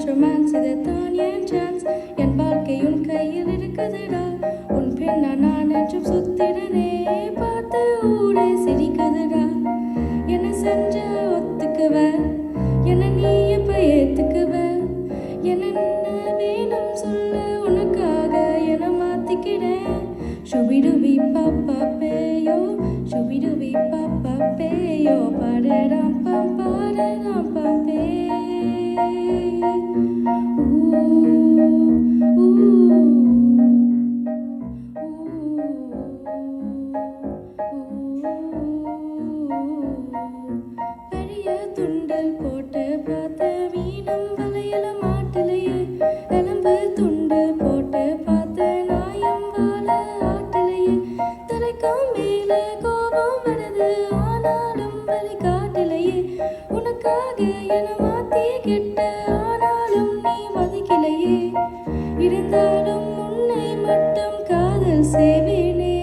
romance இதைத்தான் என் chance என் வாழ்க்கை உன் கையில் இருக்குதுடா உன் பெண்ணா நான் என்றும் சுத்திடனே பார்த்து ஊடே சிரிக்குதுடா என்ன செஞ்ச ஒத்துக்குவ என்ன நீ எப்ப ஏத்துக்குவ என்ன வேணும் சொல்ல உனக்காக என்ன மாத்திக்கிறேன் சுபிடுபி பாப்பா பேயோ சுபிடுபி பாப்பா பேயோ பாடலாம் பே பெரிய துண்டல் போட்டு பார்த்த மீனம் வலையில மாட்டலையே எலும்பு துண்டு போட்டு பார்த்த நாயம் வாழ ஆட்டலையே தலைக்கும் மேல கோபம் வருது ஆனாலும் வலி காட்டலையே உனக்காக என மாத்திய கெட்ட ஆனாலும் நீ மதிக்கலையே இருந்தாலும் உன்னை மட்டும் காதல் செய்வேனே